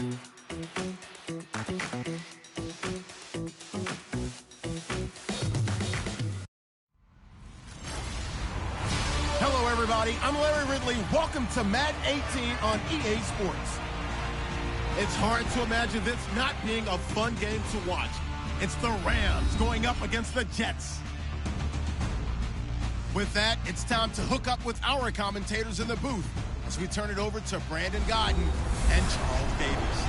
Hello, everybody. I'm Larry Ridley. Welcome to Madden 18 on EA Sports. It's hard to imagine this not being a fun game to watch. It's the Rams going up against the Jets. With that, it's time to hook up with our commentators in the booth as we turn it over to Brandon Gaudin and Charles Davis.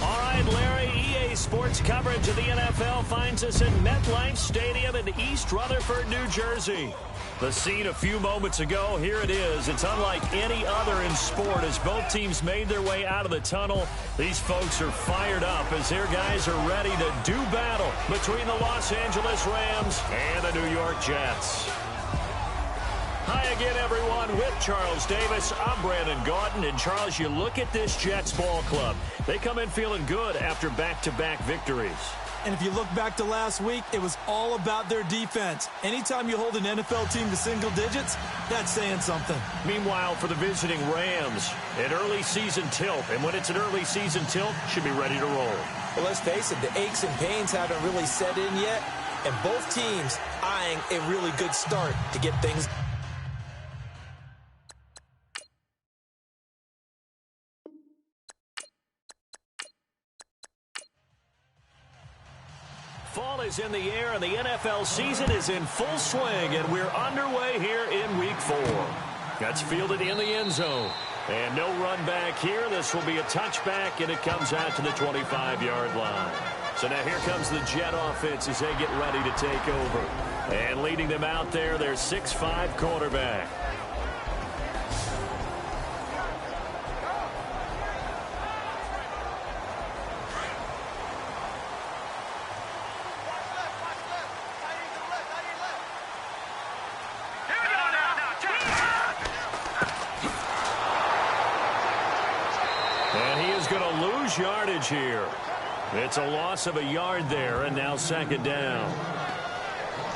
All right, Larry, EA Sports coverage of the NFL finds us in MetLife Stadium in East Rutherford, New Jersey. The scene a few moments ago, here it is. It's unlike any other in sport as both teams made their way out of the tunnel. These folks are fired up as their guys are ready to do battle between the Los Angeles Rams and the New York Jets. Hi again, everyone, with Charles Davis. I'm Brandon Gaudin. And, Charles, you look at this Jets ball club. They come in feeling good after back-to-back victories. And if you look back to last week, it was all about their defense. Anytime you hold an NFL team to single digits, that's saying something. Meanwhile, for the visiting Rams, an early season tilt. And when it's an early season tilt, should be ready to roll. Well, let's face it, the aches and pains haven't really set in yet. And both teams eyeing a really good start to get things. Fall is in the air, and the NFL season is in full swing, and we're underway here in Week 4. That's fielded in the end zone. And no run back here. This will be a touchback, and it comes out to the 25-yard line. So now here comes the Jet offense as they get ready to take over. And leading them out there, their 6'5" quarterback. Yardage here. It's a loss of a yard there, and now second down.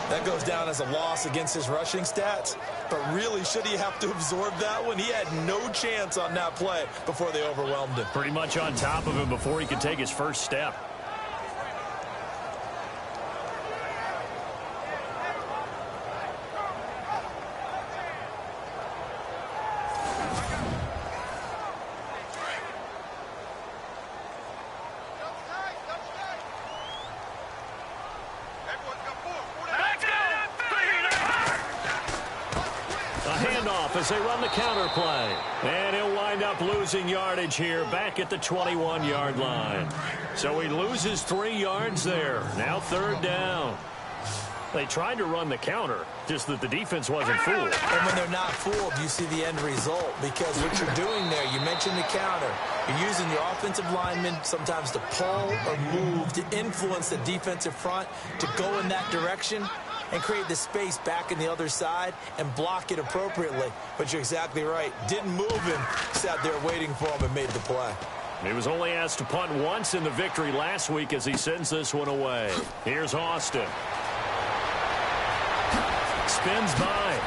That goes down as a loss against his rushing stats, but really, should he have to absorb that one? He had no chance on that play before they overwhelmed him. Pretty much on top of him before he could take his first step. As they run the counter play. And he'll wind up losing yardage here back at the 21-yard line. So he loses 3 yards there. Now third down. They tried to run the counter, just that the defense wasn't fooled. And when they're not fooled, you see the end result. Because what you're doing there, you mentioned the counter. You're using your offensive linemen sometimes to pull or move to influence the defensive front to go in that direction and create the space back in the other side and block it appropriately. But you're exactly right. Didn't move him. Sat there waiting for him and made the play. He was only asked to punt once in the victory last week as he sends this one away. Here's Austin. Spins by.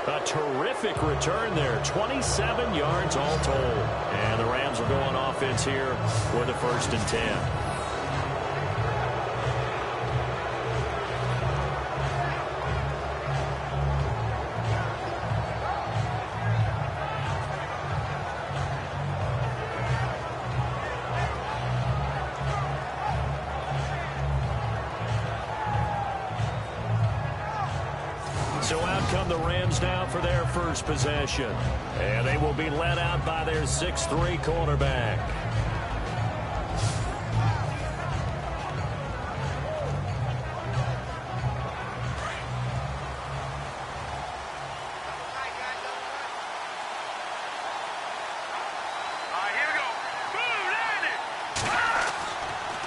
A terrific return there. 27 yards all told. And the Rams will go on offense here with a 1st and 10. So out come the Rams now for their first possession. And they will be led out by their 6'3" quarterback.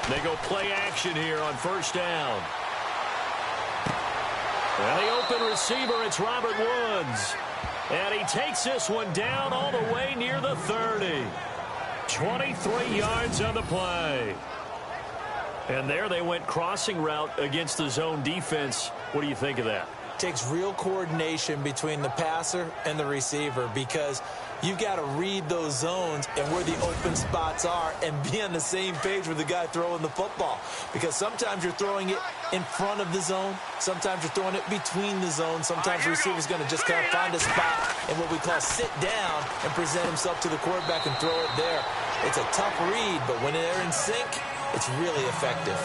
They go play action here on first down. And the open receiver, it's Robert Woods. And he takes this one down all the way near the 30. 23 yards on the play. And there they went crossing route against the zone defense. What do you think of that? takes real coordination between the passer and the receiver because you've got to read those zones and where the open spots are and be on the same page with the guy throwing the football. Because sometimes you're throwing it in front of the zone. Sometimes you're throwing it between the zones. Sometimes the receiver's going to just kind of find a spot and what we call sit down and present himself to the quarterback and throw it there. It's a tough read, but when they're in sync, it's really effective.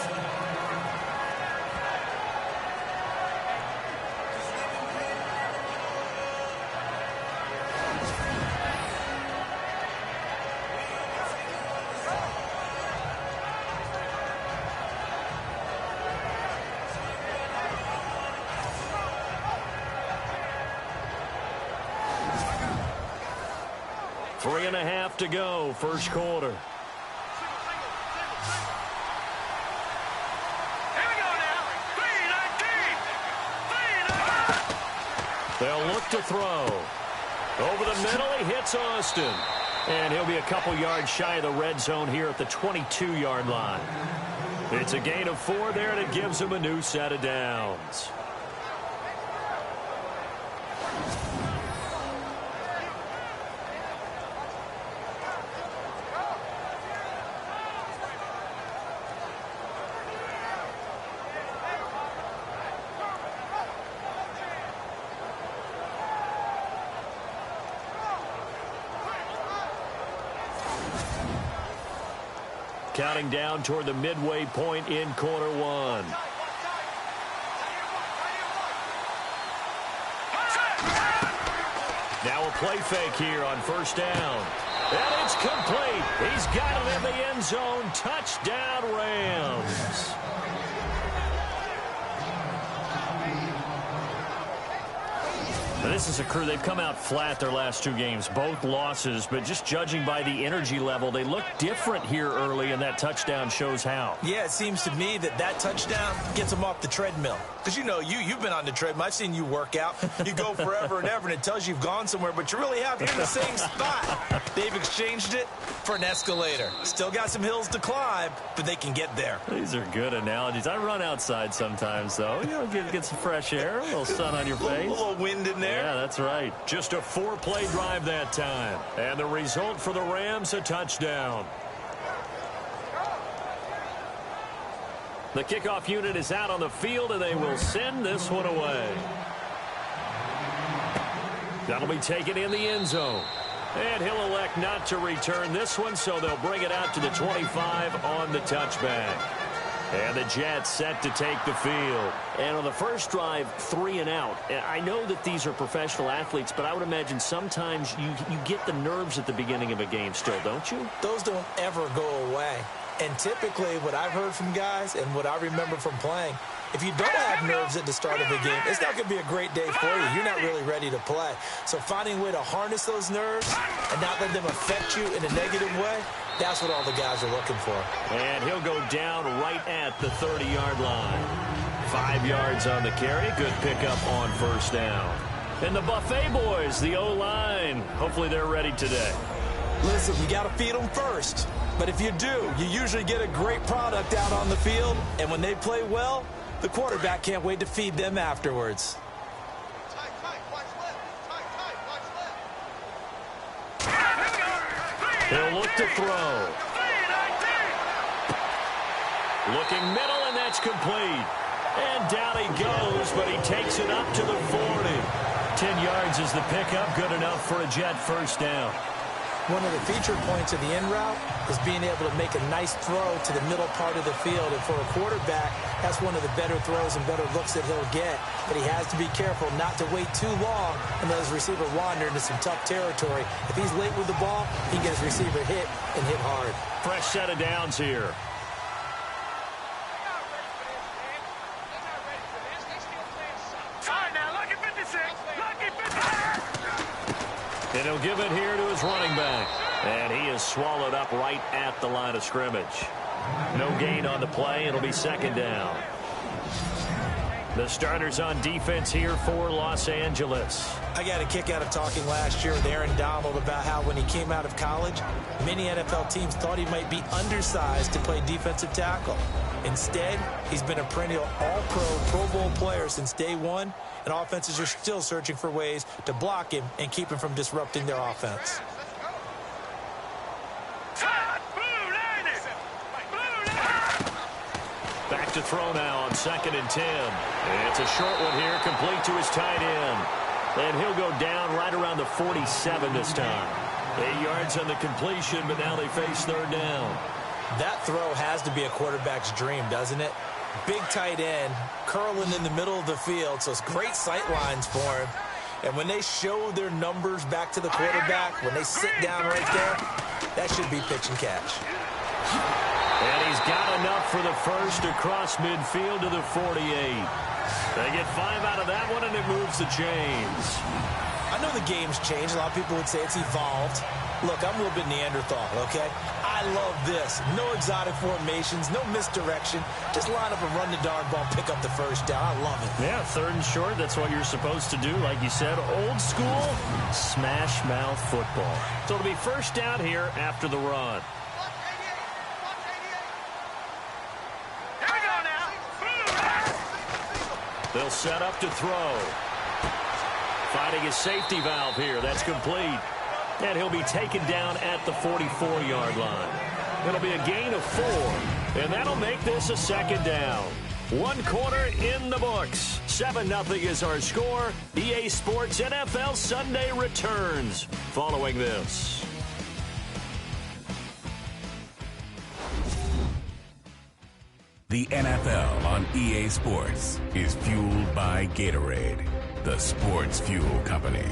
Three and a half to go, first quarter. They'll look to throw. Over the middle, he hits Austin. And he'll be a couple yards shy of the red zone here at the 22-yard line. It's a gain of 4 there, and it gives him a new set of downs. Counting down toward the midway point in quarter one. Now a play fake here on first down. And it's complete. He's got it in the end zone. Touchdown, Rams. Now, this is a crew. They've come out flat their last 2 games, both losses, but just judging by the energy level, they look different here early, and that touchdown shows how. Yeah, it seems to me that touchdown gets them off the treadmill. Because, you know, you've been on the treadmill. I've seen you work out. You go forever and ever, and it tells you you've gone somewhere, but you really have. You're in the same spot. They've exchanged it for an escalator. Still got some hills to climb, but they can get there. These are good analogies. I run outside sometimes, though. You know, get some fresh air, a little sun on your face. A little wind in there. Yeah, that's right. Just a 4-play drive that time. And the result for the Rams, a touchdown. The kickoff unit is out on the field, and they will send this one away. That'll be taken in the end zone. And he'll elect not to return this one, so they'll bring it out to the 25 on the touchback. And the Jets set to take the field. And on the first drive, 3 and out. I know that these are professional athletes, but I would imagine sometimes you get the nerves at the beginning of a game still, don't you? Those don't ever go away. And typically what I've heard from guys and what I remember from playing, if you don't have nerves at the start of a game, it's not going to be a great day for you. You're not really ready to play. So finding a way to harness those nerves and not let them affect you in a negative way, that's what all the guys are looking for. And he'll go down right at the 30-yard line. 5 yards on the carry. Good pickup on first down. And the Buffet boys, the O-line, hopefully they're ready today. Listen, you got to feed them first. But if you do, you usually get a great product out on the field. And when they play well, the quarterback can't wait to feed them afterwards. He'll look to throw. Looking middle, and that's complete. And down he goes, but he takes it up to the 40. 10 yards is the pickup. Good enough for a Jet first down. One of the feature points of the in route is being able to make a nice throw to the middle part of the field. And for a quarterback, that's one of the better throws and better looks that he'll get. But he has to be careful not to wait too long and let his receiver wander into some tough territory. If he's late with the ball, he can get his receiver hit and hit hard. Fresh set of downs here. And he'll give it here to his running back. And he is swallowed up right at the line of scrimmage. No gain on the play. It'll be second down. The starters on defense here for Los Angeles. I got a kick out of talking last year with Aaron Donald about how when he came out of college, many NFL teams thought he might be undersized to play defensive tackle. Instead, he's been a perennial all-pro, Pro Bowl player since day one, and offenses are still searching for ways to block him and keep him from disrupting their offense. Back to throw now on 2nd and 10. It's a short one here, complete to his tight end. And he'll go down right around the 47 this time. 8 yards on the completion, but now they face 3rd down. That throw has to be a quarterback's dream, doesn't it? Big tight end, curling in the middle of the field, so it's great sight lines for him. And when they show their numbers back to the quarterback, when they sit down right there, that should be pitch and catch. And he's got enough for the first across midfield to the 48. They get 5 out of that one, and it moves the chains. I know the game's changed. A lot of people would say it's evolved. Look, I'm a little bit Neanderthal, okay? I love this. No exotic formations, no misdirection. Just line up and run the darn ball, pick up the first down. I love it. Yeah, 3rd and short, that's what you're supposed to do. Like you said, old school, smash mouth football. So it'll be 1st down here after the run. They'll set up to throw. Finding his safety valve here. That's complete. And he'll be taken down at the 44-yard line. It'll be a gain of 4. And that'll make this a 2nd down. 1 quarter in the books. 7-0 is our score. EA Sports NFL Sunday returns following this. The NFL on EA Sports is fueled by Gatorade, the sports fuel company.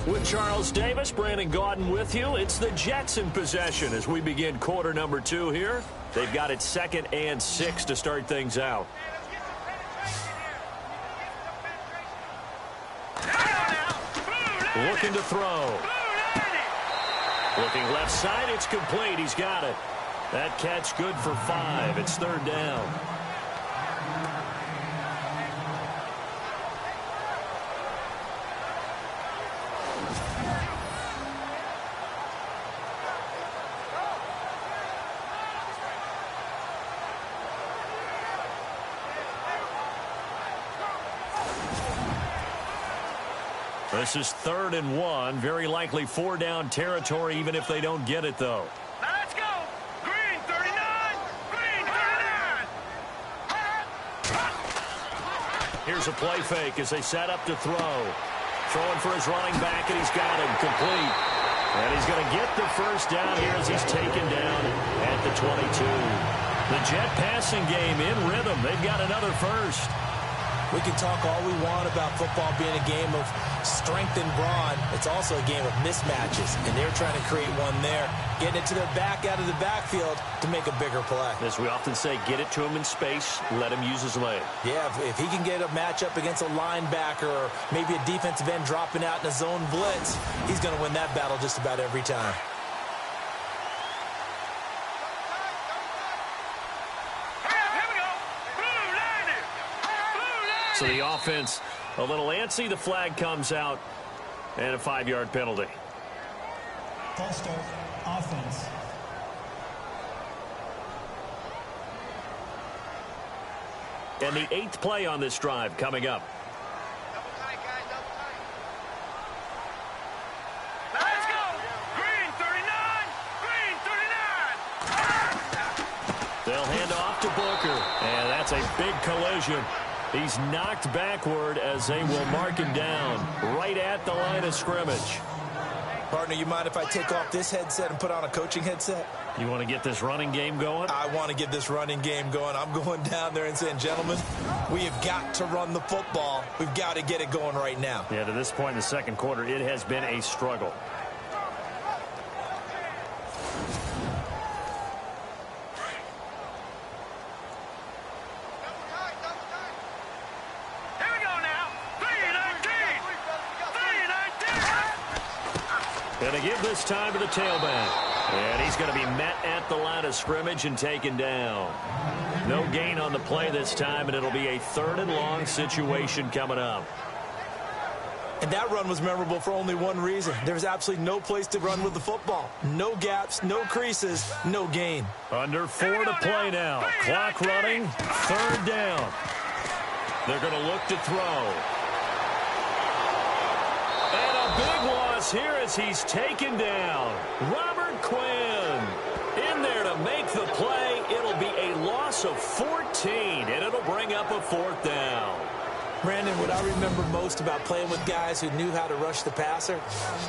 With Charles Davis, Brandon Gaudin with you. It's the Jets in possession as we begin quarter number 2 here. They've got it 2nd and 6 to start things out. Looking to throw. Looking left side, it's complete. He's got it. That catch good for 5. It's 3rd down. This is 3rd and 1. Very likely 4-down territory, even if they don't get it, though. Now let's go. Green 39. Green 39. Here's a play fake as they set up to throw. Throwing for his running back, and he's got him complete. And he's going to get the 1st down here as he's taken down at the 22. The Jet passing game in rhythm. They've got another 1st. We can talk all we want about football being a game of strength and brawn. It's also a game of mismatches, and they're trying to create one there, getting it to their back out of the backfield to make a bigger play. As we often say, get it to him in space, let him use his leg. Yeah, if he can get a matchup against a linebacker or maybe a defensive end dropping out in a zone blitz, he's going to win that battle just about every time. So the offense a little antsy. The flag comes out and a 5-yard penalty. False start, offense. And the 8th play on this drive coming up. Let's go. Green 39. Green 39. They'll hand off to Booker. And that's a big collision. He's knocked backward as they will mark him down right at the line of scrimmage. Partner, you mind if I take off this headset and put on a coaching headset? You want to get this running game going? I want to get this running game going. I'm going down there and saying, gentlemen, we have got to run the football. We've got to get it going right now. Yeah, to this point in the 2nd quarter, it has been a struggle. And they give this time to the tailback. And he's going to be met at the line of scrimmage and taken down. No gain on the play this time, and it'll be a 3rd and long situation coming up. And that run was memorable for only one reason. There was absolutely no place to run with the football. No gaps, no creases, no gain. Under 4 to play now. Clock running, 3rd down. They're going to look to throw. And a big loss here as he's taken down. Robert Quinn in there to make the play. It'll be a loss of 14, and it'll bring up a 4th down. Brandon, what I remember most about playing with guys who knew how to rush the passer,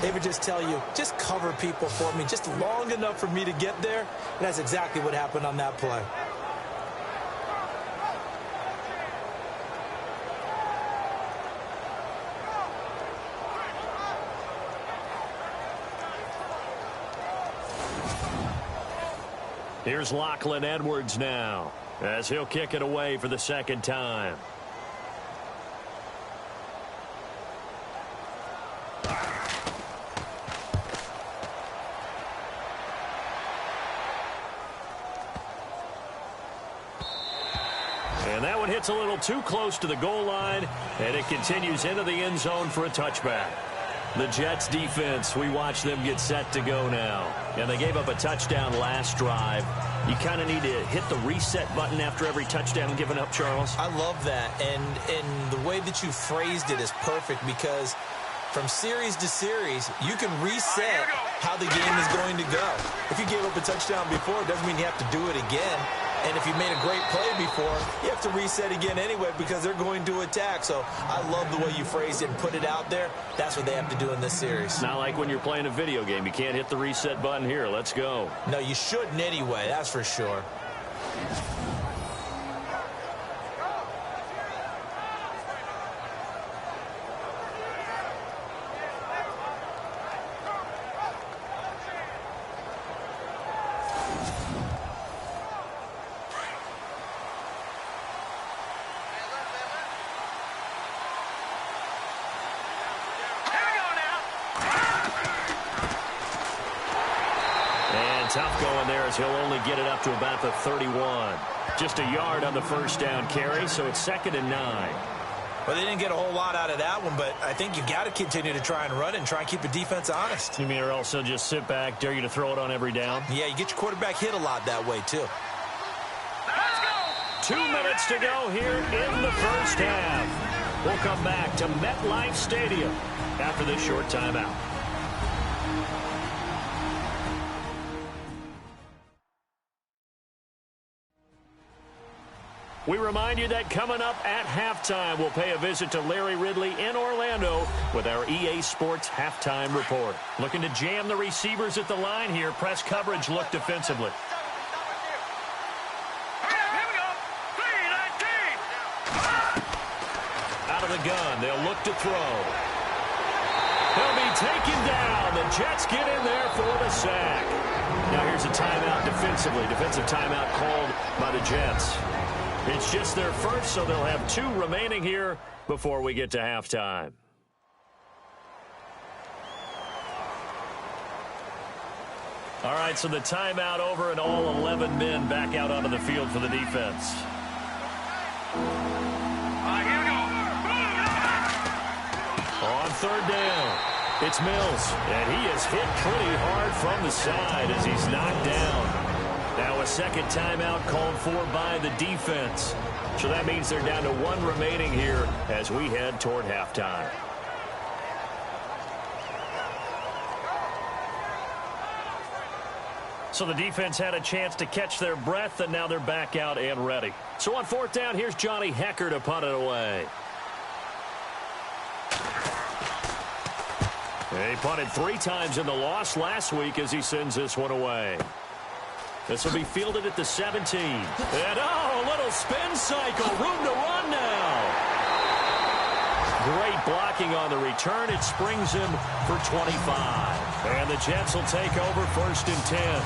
they would just tell you, just cover people for me, just long enough for me to get there. And that's exactly what happened on that play. Here's Lachlan Edwards now as he'll kick it away for the 2nd time. And that one hits a little too close to the goal line, and it continues into the end zone for a touchback. The Jets defense, we watch them get set to go now. And they gave up a touchdown last drive. You kind of need to hit the reset button after every touchdown given up, Charles. I love that. And the way that you phrased it is perfect because from series to series, you can reset how the game is going to go. If you gave up a touchdown before, it doesn't mean you have to do it again. And if you made a great play before, you have to reset again anyway because they're going to attack. So I love the way you phrased it and put it out there. That's what they have to do in this series. Not like when you're playing a video game. You can't hit the reset button here. Let's go. No, you shouldn't anyway. That's for sure. Tough going there as he'll only get it up to about the 31. Just a yard on the 1st down carry, so it's 2nd and 9. Well, they didn't get a whole lot out of that one, but I think you got to continue to try and run it and try and keep the defense honest. You mean or else just sit back, dare you to throw it on every down? Yeah, you get your quarterback hit a lot that way, too. Let's go. 2 minutes to go here in the 1st half. We'll come back to MetLife Stadium after this short timeout. We remind you that coming up at halftime, we'll pay a visit to Larry Ridley in Orlando with our EA Sports Halftime Report. Looking to jam the receivers at the line here. Press coverage look defensively. Here we go. 3-19. Out of the gun, they'll look to throw. He'll be taken down. The Jets get in there for the sack. Now here's a timeout defensively. Defensive timeout called by the Jets. It's just their first, so they'll have 2 remaining here before we get to halftime. All right, so the timeout over and all 11 men back out onto the field for the defense. Here we go. On 3rd down, it's Mills, and he is hit pretty hard from the side as he's knocked down. Now a 2nd timeout called for by the defense. So that means they're down to 1 remaining here as we head toward halftime. So the defense had a chance to catch their breath, and now they're back out and ready. So on 4th down, here's Johnny Hekker to punt it away. He punted 3 times in the loss last week as he sends this one away. This will be fielded at the 17. And, a little spin cycle. Room to run now. Great blocking on the return. It springs him for 25. And the Jets will take over 1st and 10.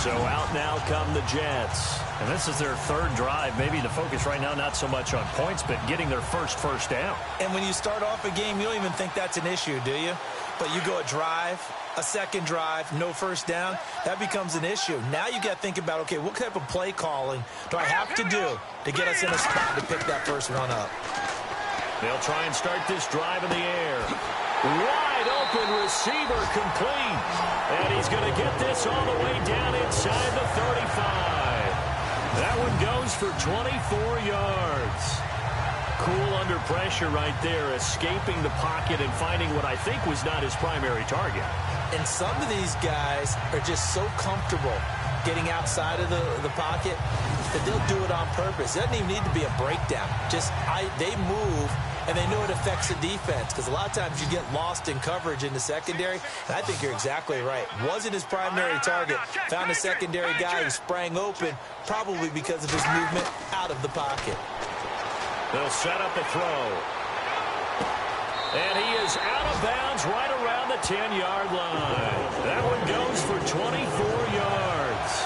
So out now come the Jets. And this is their third drive. Maybe the focus right now not so much on points, but getting their first down. And when you start off a game, you don't even think that's an issue, do you? But you go a drive, a second drive, no first down, that becomes an issue. Now you got to think about, okay, what type of play calling do I have to do to get us in a spot to pick that first one up? They'll try and start this drive in the air. Wide open receiver complete. And he's going to get this all the way down inside the 35. That one goes for 24 yards. Cool under pressure right there, escaping the pocket and finding what I think was not his primary target. And some of these guys are just so comfortable getting outside of the pocket that they'll do it on purpose. It doesn't even need to be a breakdown. They move, and they know it affects the defense, because a lot of times you get lost in coverage in the secondary, and I think you're exactly right. Wasn't his primary target. Found a secondary guy who sprang open, probably because of his movement out of the pocket. They'll set up a throw. And he is out of bounds right around the 10-yard line. That one goes for 24 yards.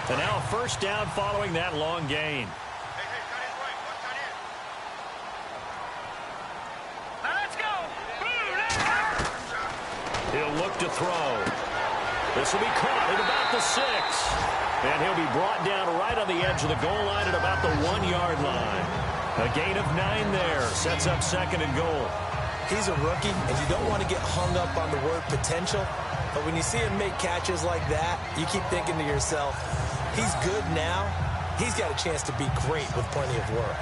And now a first down following that long gain. He'll look to throw. This will be caught at about the 6. And he'll be brought down right on the edge of the goal line at about the 1-yard line. A gain of 9 there. Sets up second and goal. He's a rookie, and you don't want to get hung up on the word potential. But when you see him make catches like that, you keep thinking to yourself, he's good now. He's got a chance to be great with plenty of work.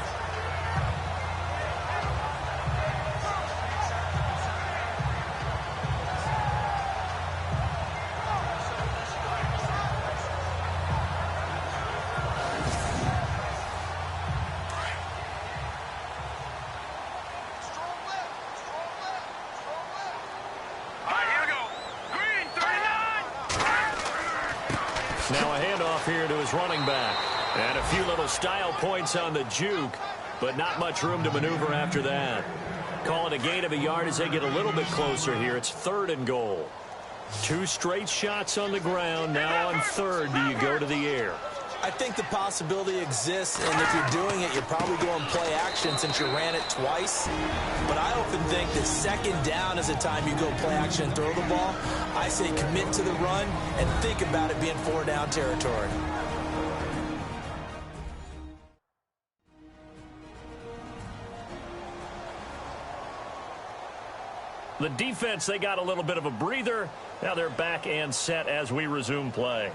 Now a handoff here to his running back. And a few little style points on the juke, but not much room to maneuver after that. Call it a gain of a yard as they get a little bit closer here. It's 3rd and goal. 2 straight shots on the ground. Now on 3rd, do you go to the air? I think the possibility exists, and if you're doing it, you're probably going play action since you ran it twice. But I often think that 2nd down is the time you go play action and throw the ball. I say commit to the run and think about it being 4-down territory. The defense, they got a little bit of a breather. Now they're back and set as we resume play.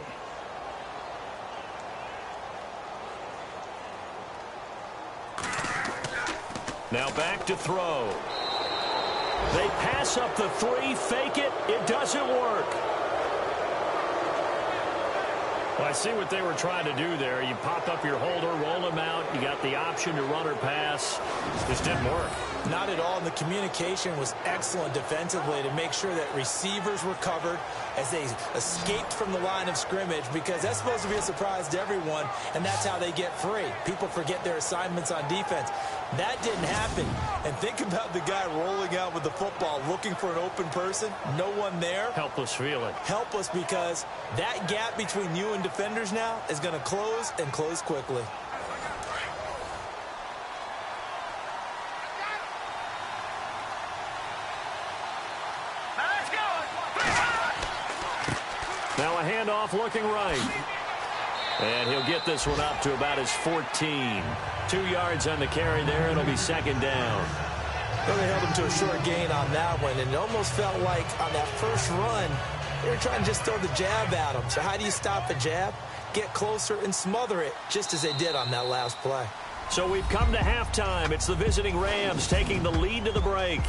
Now back to throw. They pass up the 3, fake it. It doesn't work. Well, I see what they were trying to do there. You pop up your holder, roll him out. You got the option to run or pass. This didn't work. Not at all. And the communication was excellent defensively to make sure that receivers were covered as they escaped from the line of scrimmage, because that's supposed to be a surprise to everyone, and that's how they get free. People forget their assignments on defense. That didn't happen. And think about the guy rolling out with the football, looking for an open person. No one there. Helpless feeling. Helpless, because that gap between you and defenders now is going to close, and close quickly. Now a handoff looking right. And he'll get this one up to about his 14. 2 yards on the carry there. It'll be 2nd down. Well, they held him to a short gain on that one, and it almost felt like on that first run, they were trying to just throw the jab at him. So how do you stop a jab? Get closer and smother it, just as they did on that last play. So we've come to halftime. It's the visiting Rams taking the lead to the break.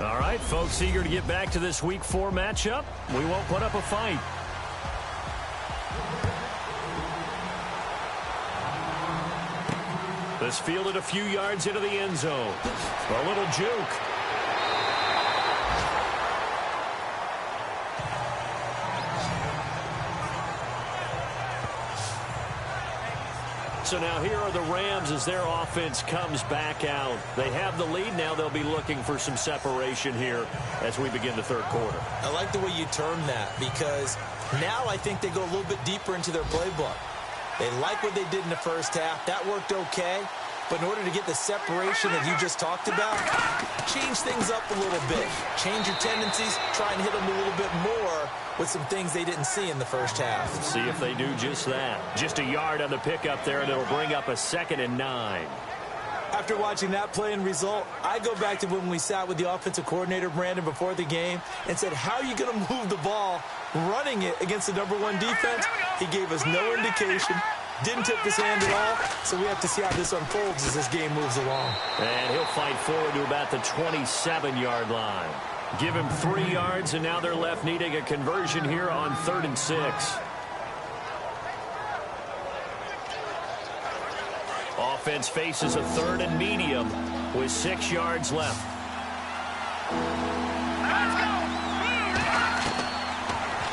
All right, folks, eager to get back to this Week 4 matchup. We won't put up a fight. This fielded a few yards into the end zone. A little juke. So now here are the Rams as their offense comes back out. They have the lead. Now they'll be looking for some separation here as we begin the third quarter. I like the way you term that, because now I think they go a little bit deeper into their playbook. They like what they did in the first half. That worked okay. But in order to get the separation that you just talked about, change things up a little bit. Change your tendencies. Try and hit them a little bit more with some things they didn't see in the first half. Let's see if they do just that. Just a yard on the pickup there, and it'll bring up a 2nd and 9. After watching that play and result, I go back to when we sat with the offensive coordinator, Brandon, before the game and said, how are you going to move the ball running it against the #1 defense? He gave us no indication. Didn't tip his hand at all, so we have to see how this unfolds as this game moves along. And he'll fight forward to about the 27-yard line. Give him 3 yards, and now they're left needing a conversion here on 3rd and 6. Offense faces a 3rd and medium with 6 yards left.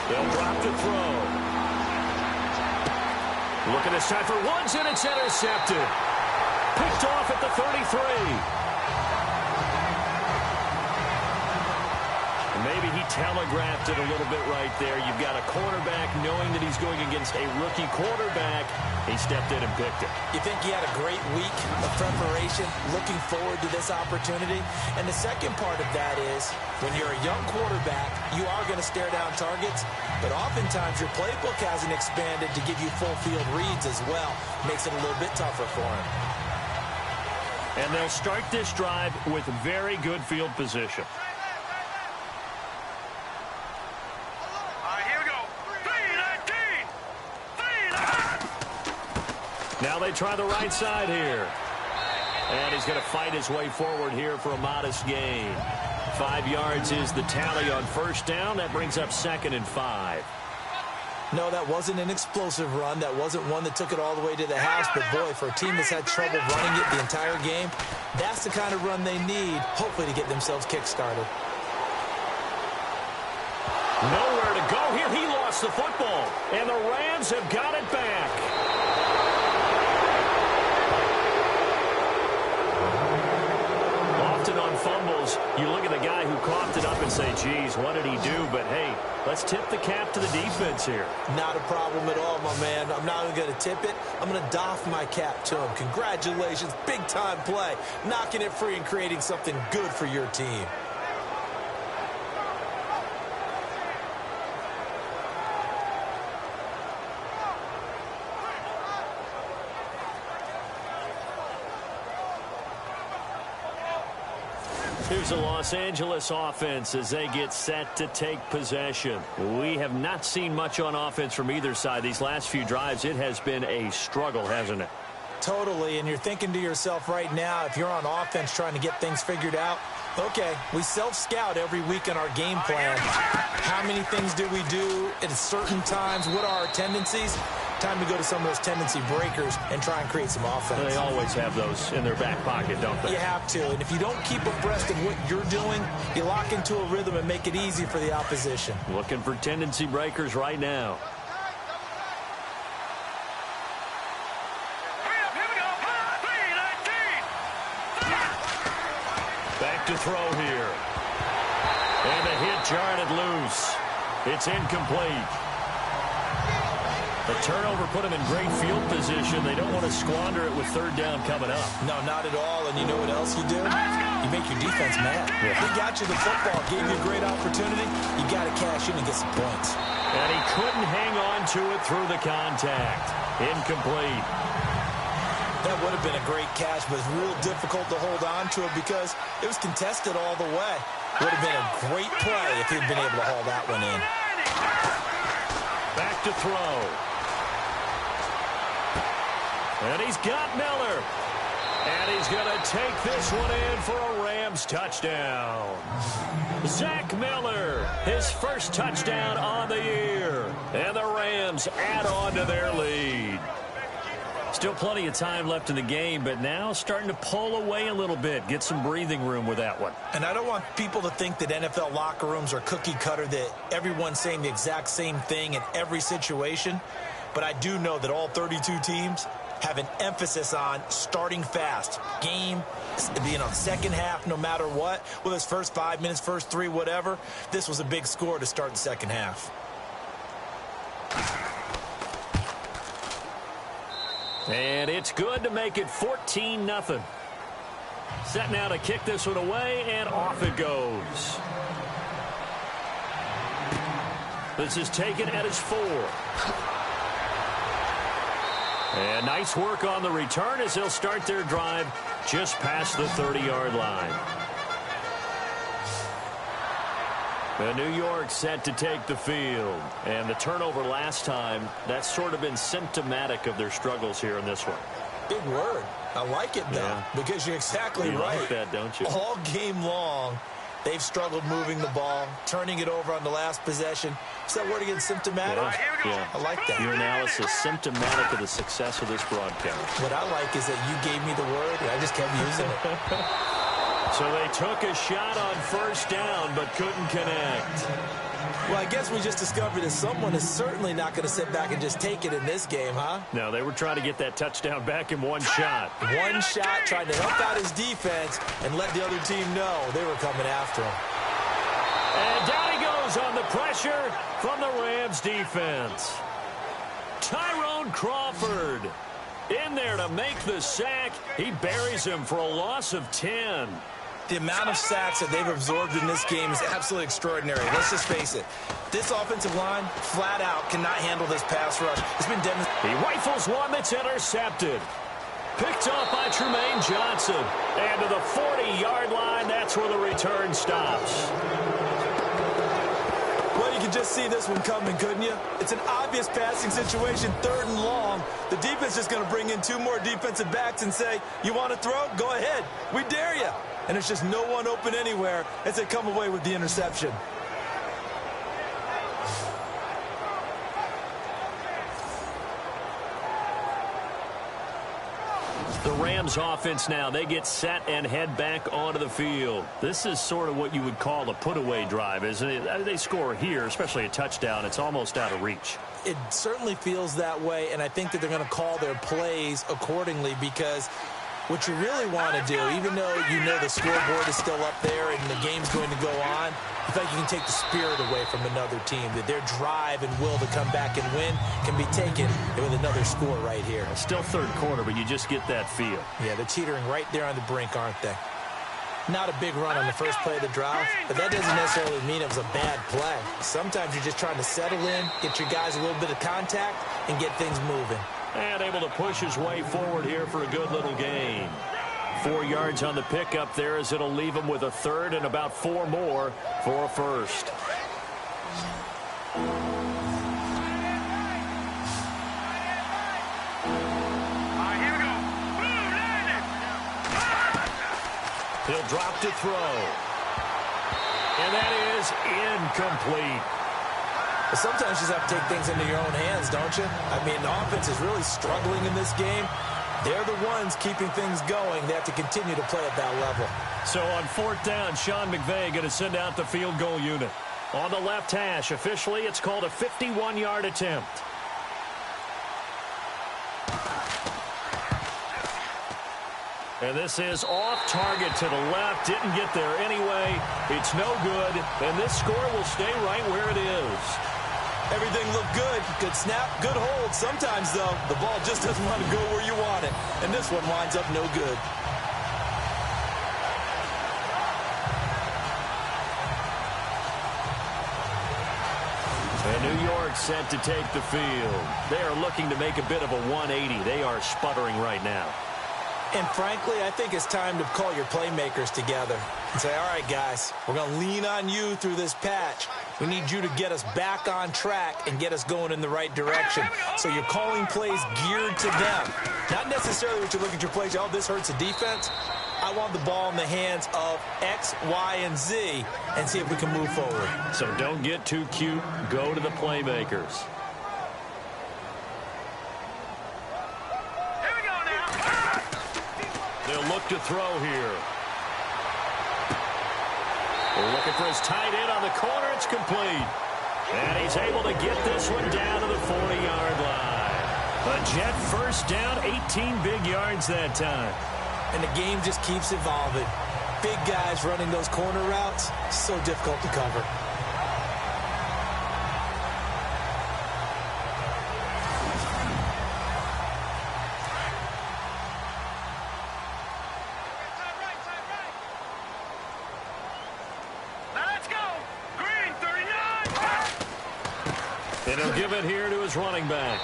They'll drop to throw. Looking this time for Woods, and it's intercepted. Picked off at the 33. Maybe he telegraphed it a little bit right there. You've got a cornerback knowing that he's going against a rookie quarterback. He stepped in and picked it. You think he had a great week of preparation, looking forward to this opportunity? And the second part of that is, when you're a young quarterback, you are going to stare down targets, but oftentimes your playbook hasn't expanded to give you full field reads as well. Makes it a little bit tougher for him. And they'll start this drive with very good field position. Now they try the right side here. And he's going to fight his way forward here for a modest gain. 5 yards is the tally on 1st down. That brings up 2nd and 5. No, that wasn't an explosive run. That wasn't one that took it all the way to the house. But, boy, for a team that's had trouble running it the entire game, that's the kind of run they need, hopefully, to get themselves kick-started. Nowhere to go here. He lost the football. And the Rams have got it back. Often on fumbles, you look at the guy who coughed it up and say, geez, what did he do? But, hey, let's tip the cap to the defense here. Not a problem at all, my man. I'm not even going to tip it. I'm going to doff my cap to him. Congratulations. Big-time play. Knocking it free and creating something good for your team. Here's the Los Angeles offense as they get set to take possession. We have not seen much on offense from either side. These last few drives, it has been a struggle, hasn't it? Totally, and you're thinking to yourself right now, if you're on offense trying to get things figured out, okay, we self-scout every week in our game plan. How many things do we do at certain times? What are our tendencies? Time to go to some of those tendency breakers and try and create some offense. They always have those in their back pocket, don't they? You have to, and if you don't keep abreast of what you're doing, you lock into a rhythm and make it easy for the opposition. Looking for tendency breakers right now. Back to throw here. And the hit jarred loose. It's incomplete. The turnover put them in great field position. They don't want to squander it with 3rd down coming up. No, not at all. And you know what else you do? You make your defense mad. Yeah. They got you the football, gave you a great opportunity. You got to cash in and get some points. And he couldn't hang on to it through the contact. Incomplete. That would have been a great catch, but it's real difficult to hold on to it because it was contested all the way. Would have been a great play if he'd been able to haul that one in. Back to throw. And he's got Miller. And he's going to take this one in for a Rams touchdown. Zach Miller, his first touchdown on the year. And the Rams add on to their lead. Still plenty of time left in the game, but now starting to pull away a little bit. Get some breathing room with that one. And I don't want people to think that NFL locker rooms are cookie cutter, that everyone's saying the exact same thing in every situation. But I do know that all 32 teams have an emphasis on starting fast. Game, being on second half no matter what. Whether it's first 5 minutes, first 3, whatever. This was a big score to start the second half. And it's good to make it 14-0. Set now to kick this one away, and off it goes. This is taken at his 4. And nice work on the return as they'll start their drive just past the 30-yard line. The New York set to take the field. And the turnover last time, that's sort of been symptomatic of their struggles here in this one. Big word. I like it, though, because you're exactly right. You like that, don't you? All game long, they've struggled moving the ball, turning it over on the last possession. Is that word again, symptomatic? Yeah. I like that. Your analysis, symptomatic of the success of this broadcast. What I like is that you gave me the word, and I just kept using it. So they took a shot on first down, but couldn't connect. Well, I guess we just discovered that someone is certainly not going to sit back and just take it in this game, huh? No, they were trying to get that touchdown back in one shot. One shot, trying to help out his defense and let the other team know they were coming after him. And down he goes on the pressure from the Rams defense. Tyrone Crawford in there to make the sack. He buries him for a loss of 10. The amount of sacks that they've absorbed in this game is absolutely extraordinary. Let's just face it. This offensive line, flat out, cannot handle this pass rush. It's been demonstrated. He rifles one that's intercepted. Picked off by Trumaine Johnson. And to the 40-yard line, that's where the return stops. Well, you can just see this one coming, couldn't you? It's an obvious passing situation, 3rd and long. The defense is going to bring in 2 more defensive backs and say, you want to throw? Go ahead. We dare you. And there's just no one open anywhere as they come away with the interception. The Rams offense now, they get set and head back onto the field. This is sort of what you would call a put-away drive, isn't it? They score here, especially a touchdown. It's almost out of reach. It certainly feels that way, and I think that they're going to call their plays accordingly because what you really want to do, even though you know the scoreboard is still up there and the game's going to go on, I feel like you can take the spirit away from another team, that their drive and will to come back and win can be taken with another score right here. Still 3rd quarter, but you just get that feel. Yeah, they're teetering right there on the brink, aren't they? Not a big run on the first play of the drive, but that doesn't necessarily mean it was a bad play. Sometimes you're just trying to settle in, get your guys a little bit of contact, and get things moving. And able to push his way forward here for a good little gain. 4 yards on the pickup there as it'll leave him with a 3rd and about 4 more for a first. He'll drop to throw. And that is incomplete. Sometimes you just have to take things into your own hands, don't you? I mean, the offense is really struggling in this game. They're the ones keeping things going. They have to continue to play at that level. So on 4th down, Sean McVay going to send out the field goal unit. On the left hash, officially, it's called a 51-yard attempt. And this is off target to the left. Didn't get there anyway. It's no good. And this score will stay right where it is. Everything looked good. Good snap, good hold. Sometimes, though, the ball just doesn't want to go where you want it. And this one winds up no good. And New York set to take the field. They are looking to make a bit of a 180. They are sputtering right now. And frankly, I think it's time to call your playmakers together and say, all right, guys, we're going to lean on you through this patch. We need you to get us back on track and get us going in the right direction. So you're calling plays geared to them. Not necessarily what you look at your plays, oh, this hurts the defense. I want the ball in the hands of X, Y, and Z and see if we can move forward. So don't get too cute. Go to the playmakers. They'll look to throw here. They're looking for his tight end on the corner. It's complete. And he's able to get this one down to the 40-yard line. A Jet first down, 18 big yards that time. And the game just keeps evolving. Big guys running those corner routes, so difficult to cover. And he'll give it here to his running back.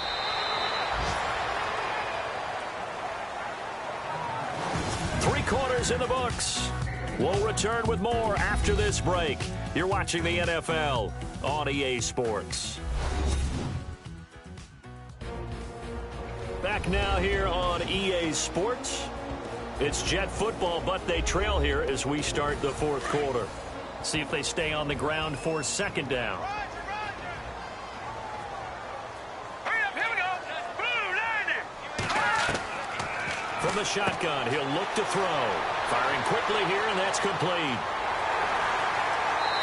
Three quarters in the books. We'll return with more after this break. You're watching the NFL on EA Sports. Back now here on EA Sports. It's Jet football, but they trail here as we start the fourth quarter. See if they stay on the ground for second down. From the shotgun, he'll look to throw. Firing quickly here, and that's complete.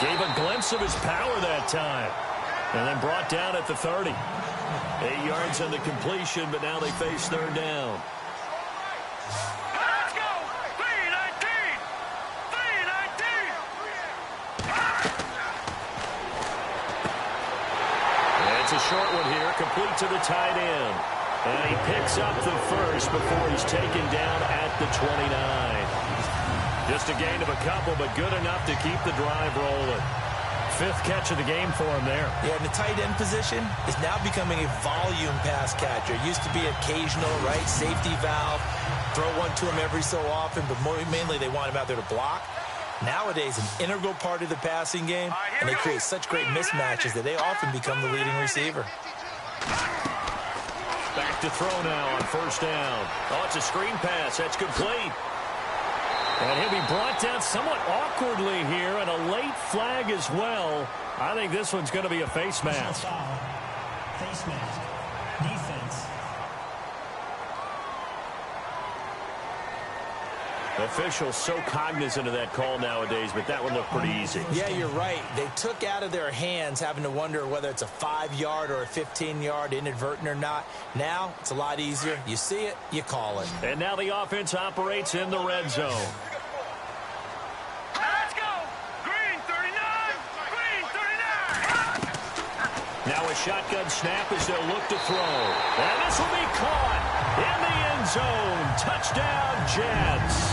Gave a glimpse of his power that time. And then brought down at the 30. 8 yards on the completion, but now they face third down. Let's go! 3-19! 3-19! It's a short one here, complete to the tight end. And he picks up the first before he's taken down at the 29. Just a gain of a couple, but good enough to keep the drive rolling. Fifth catch of the game for him there. Yeah, and the tight end position is now becoming a volume pass catcher. Used to be occasional, right? Safety valve. Throw one to him every so often, but mainly they want him out there to block. Nowadays, an integral part of the passing game, and they create such great mismatches that they often become the leading receiver. Back to throw now on first down. Oh, it's a screen pass. That's complete. And he'll be brought down somewhat awkwardly here, and a late flag as well. I think this one's going to be a face mask. Face mask. Defense. Officials so cognizant of that call nowadays, but that one looked pretty easy. Yeah, you're right. They took out of their hands having to wonder whether it's a 5-yard or a 15-yard, inadvertent or not. Now, it's a lot easier. You see it, you call it. And now the offense operates in the red zone. Let's go! Green 39! Green 39! Now a shotgun snap as they'll look to throw. And this will be caught in the end zone. Touchdown, Jets.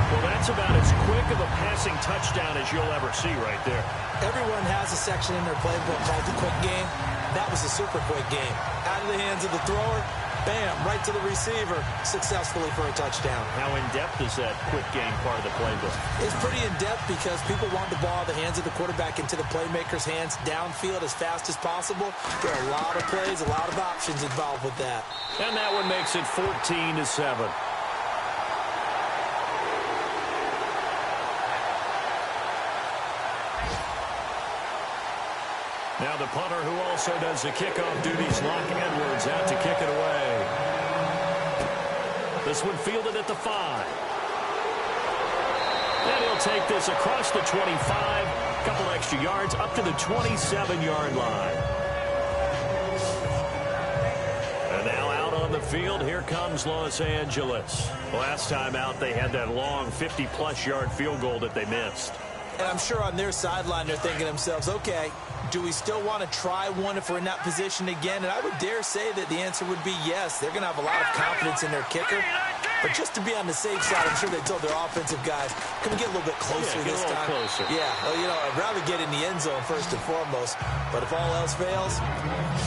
Well, that's about as quick of a passing touchdown as you'll ever see right there. Everyone has a section in their playbook called the quick game. That was a super quick game. Out of the hands of the thrower, bam, right to the receiver, successfully for a touchdown. How in-depth is that quick game part of the playbook? It's pretty in-depth because people want the ball out of the hands of the quarterback into the playmaker's hands downfield as fast as possible. There are a lot of plays, a lot of options involved with that. And that one makes it 14-7. Now the punter who also does the kickoff duties, Locke Edwards, out to kick it away. This one fielded at the 5. And he'll take this across the 25, a couple extra yards, up to the 27-yard line. And now out on the field, here comes Los Angeles. Last time out, they had that long 50-plus yard field goal that they missed. And I'm sure on their sideline they're thinking to themselves, okay, do we still want to try one if we're in that position again? And I would dare say that the answer would be yes. They're going to have a lot of confidence in their kicker. But just to be on the safe side, I'm sure they told their offensive guys, can we get a little bit closer this time? Closer. Yeah, well, you know, I'd rather get in the end zone first and foremost. But if all else fails,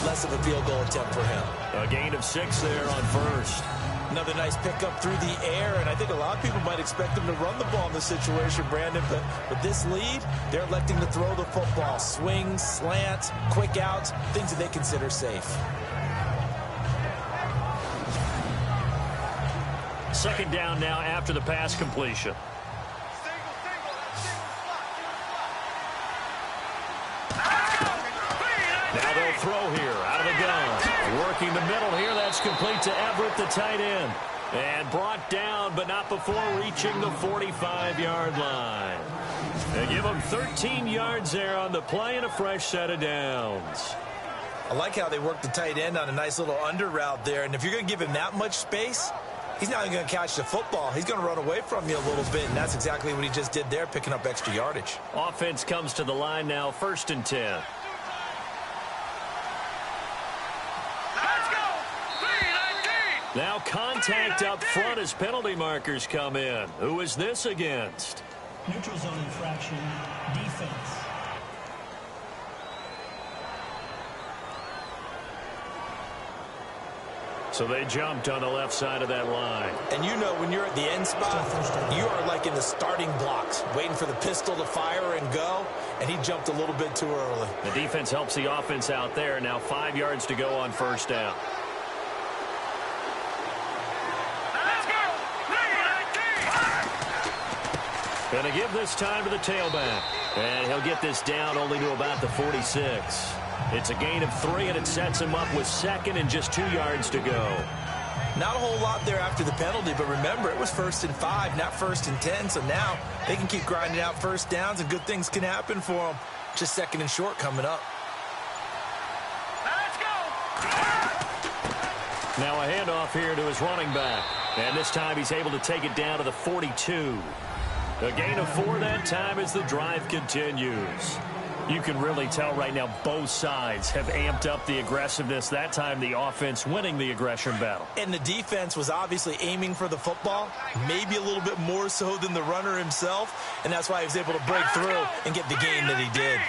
less of a field goal attempt for him. A gain of 6 there on first. Another nice pickup through the air, and I think a lot of people might expect him to run the ball in this situation, Brandon, but with this lead, they're electing to throw the football. Swings, slants, quick outs, things that they consider safe. Second down now after the pass completion. Now they'll throw here out of the gun. Working the middle here. That's complete to Everett, the tight end. And brought down, but not before reaching the 45-yard line. They give him 13 yards there on the play and a fresh set of downs. I like how they work the tight end on a nice little under route there. And if you're going to give him that much space, he's not even going to catch the football. He's going to run away from you a little bit, and that's exactly what he just did there, picking up extra yardage. Offense comes to the line now, 1st and 10. Let's go! 3-19! Now contact up front as penalty markers come in. Who is this against? Neutral zone infraction, defense. So they jumped on the left side of that line. And you know when you're at the end spot, you are like in the starting blocks, waiting for the pistol to fire and go, and he jumped a little bit too early. The defense helps the offense out there. Now 5 yards to go on 1st down. Let's go! 3-19! Going to give this time to the tailback. And he'll get this down only to about the 46. It's a gain of 3, and it sets him up with 2nd and just 2 yards to go. Not a whole lot there after the penalty, but remember, it was 1st and 5, not 1st and 10, so now they can keep grinding out 1st downs, and good things can happen for them. Just 2nd and short coming up. Let's go! Now a handoff here to his running back. And this time he's able to take it down to the 42. A gain of 4 that time as the drive continues. You can really tell right now both sides have amped up the aggressiveness. That time the offense winning the aggression battle. And the defense was obviously aiming for the football, maybe a little bit more so than the runner himself, and that's why he was able to break through and get the gain that he did.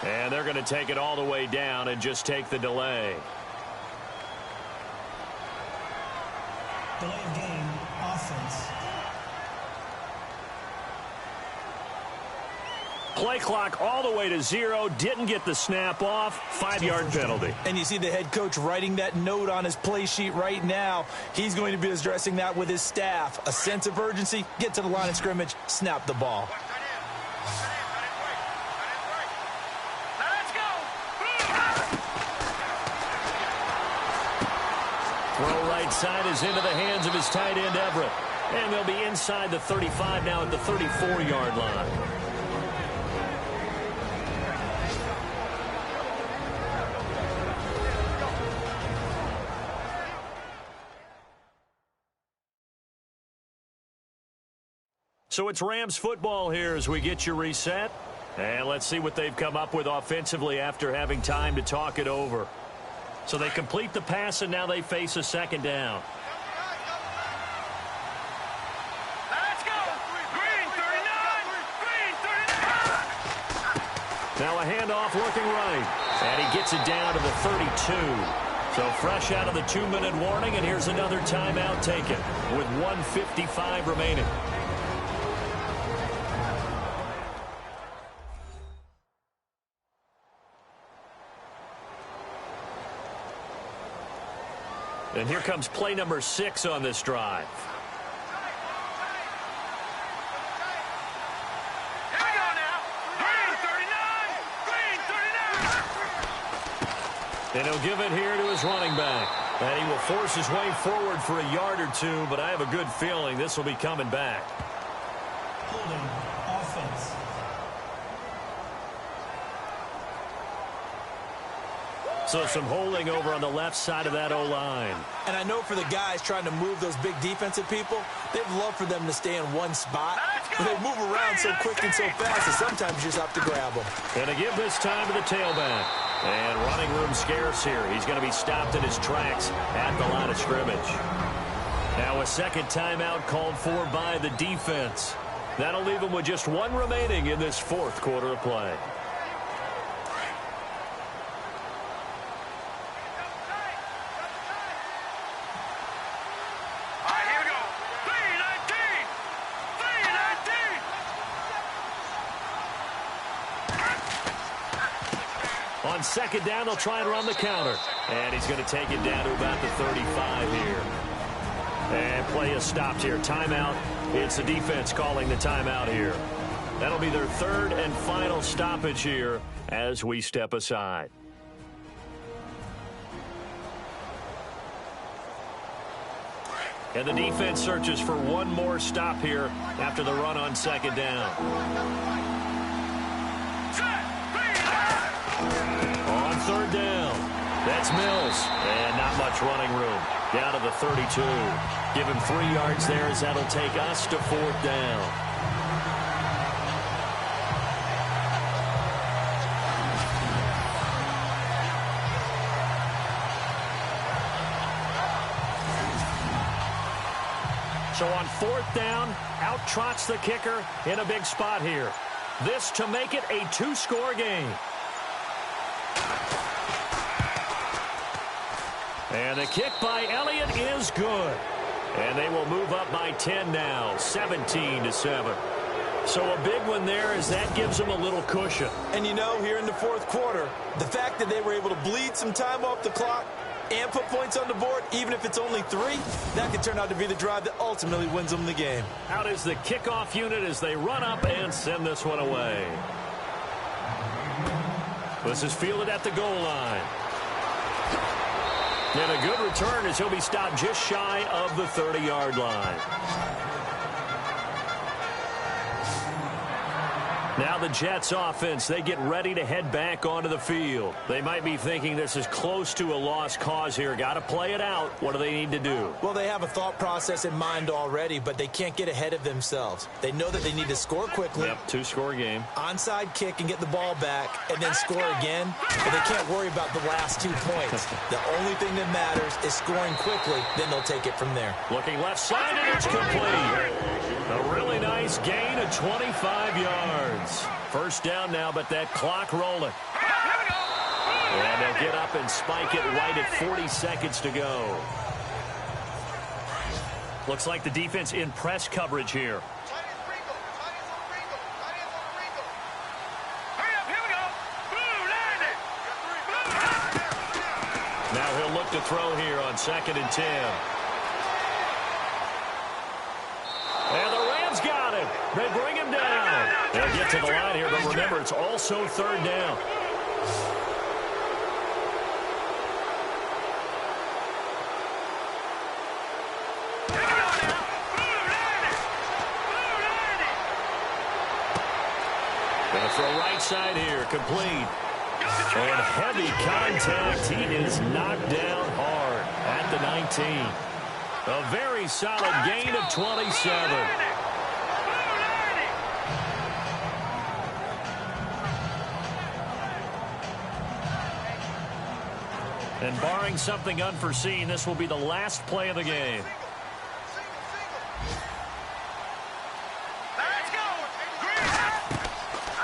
3-19! And they're going to take it all the way down and just take the delay. Delay of game, offense. Play clock all the way to 0. Didn't get the snap off. 5-yard penalty. And you see the head coach writing that note on his play sheet right now. He's going to be addressing that with his staff. A sense of urgency, get to the line of scrimmage, snap the ball. Let's go! Throw right side is into the hands of his tight end, Everett. And they'll be inside the 35 now at the 34-yard line. So it's Rams football here as we get you reset. And let's see what they've come up with offensively after having time to talk it over. So they complete the pass, and now they face a 2nd down. Let's go! Green 39! Green 39! Now a handoff looking right. And he gets it down to the 32. So fresh out of the 2-minute warning, and here's another timeout taken with 1:55 remaining. And here comes play number 6 on this drive. Here we go now! Green 39! Green 39! And he'll give it here to his running back. And he will force his way forward for a yard or 2, but I have a good feeling this will be coming back. Holding, offense. So some holding over on the left side of that O-line. And I know for the guys trying to move those big defensive people, they'd love for them to stay in one spot. But they move around so quick and so fast that sometimes you just have to grab them. And to give this time to the tailback. And running room scarce here. He's going to be stopped in his tracks at the line of scrimmage. Now a 2nd timeout called for by the defense. That'll leave him with just 1 remaining in this 4th quarter of play. On 2nd down, they'll try and run the counter. And he's going to take it down to about the 35 here. And play is stopped here. Timeout. It's the defense calling the timeout here. That'll be their 3rd and final stoppage here as we step aside. And the defense searches for 1 more stop here after the run on 2nd down. Set! Green! third down. That's Mills. And not much running room. Down to the 32. Give him 3 yards there as that'll take us to 4th down. So on 4th down, out trots the kicker in a big spot here. This to make it a 2-score game. And the kick by Elliott is good. And they will move up by 10 now, 17-7. So a big one there as that gives them a little cushion. And you know, here in the 4th quarter, the fact that they were able to bleed some time off the clock and put points on the board, even if it's only 3, that could turn out to be the drive that ultimately wins them the game. Out is the kickoff unit as they run up and send this one away. This is fielded at the goal line. And a good return as he'll be stopped just shy of the 30-yard line. Now the Jets offense, they get ready to head back onto the field. They might be thinking this is close to a lost cause here. Got to play it out. What do they need to do? Well, they have a thought process in mind already, but they can't get ahead of themselves. They know that they need to score quickly. Yep, 2-score game. Onside kick and get the ball back and then score again. But they can't worry about the last 2 points. The only thing that matters is scoring quickly. Then they'll take it from there. Looking left side, and it's complete. A really nice gain of 25 yards. First down now, but that clock rolling. And they'll get up and spike it right at 40 seconds to go. Looks like the defense in press coverage here. Now he'll look to throw here on 2nd and 10. And the Rams got him. They bring him down. They'll get to the line here, but remember, it's also 3rd down. Gonna throw right side here, complete. And heavy contact. He is knocked down hard at the 19. A very solid gain of 27. And barring something unforeseen, this will be the last play of the game.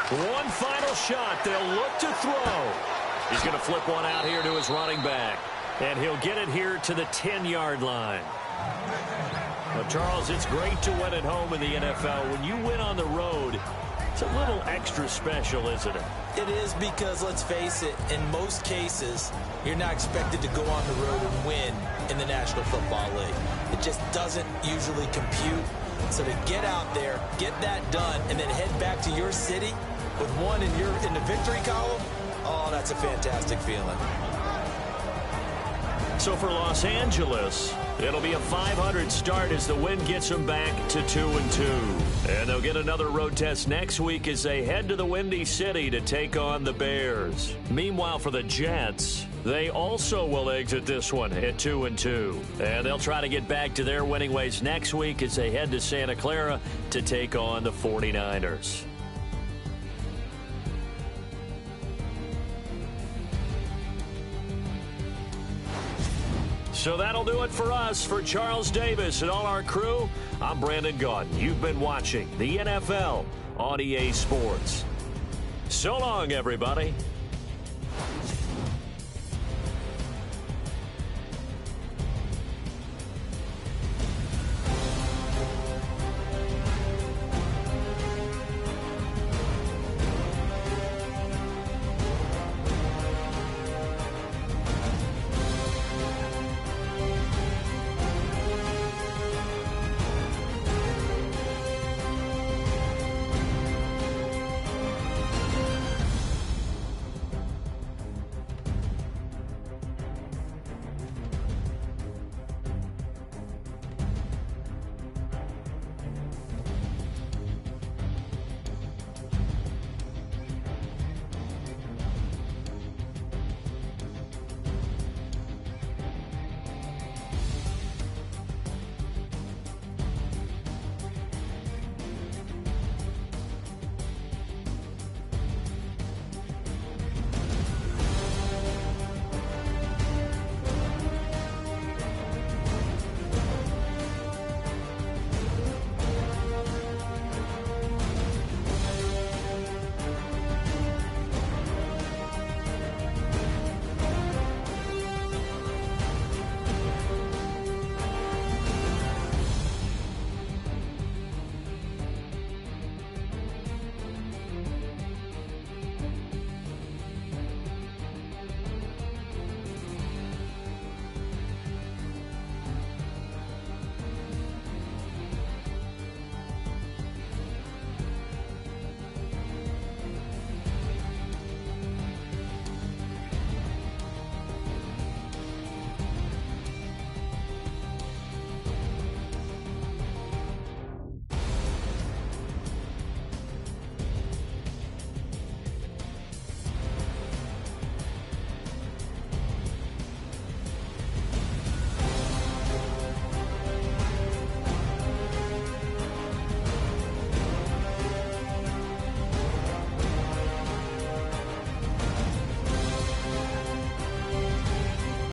One final shot. They'll look to throw. He's going to flip one out here to his running back. And he'll get it here to the 10-yard line. Well, Charles, it's great to win at home in the NFL. When you win on the road, it's a little extra special, isn't it? It is because, let's face it, in most cases, you're not expected to go on the road and win in the National Football League. It just doesn't usually compute. So to get out there, get that done, and then head back to your city with one in the victory column, oh, that's a fantastic feeling. So for Los Angeles, it'll be a .500 start as the win gets them back to 2-2. And they'll get another road test next week as they head to the Windy City to take on the Bears. Meanwhile, for the Jets, they also will exit this one at 2-2. And they'll try to get back to their winning ways next week as they head to Santa Clara to take on the 49ers. So that'll do it for us. For Charles Davis and all our crew, I'm Brandon Gaudin. You've been watching the NFL on EA Sports. So long, everybody.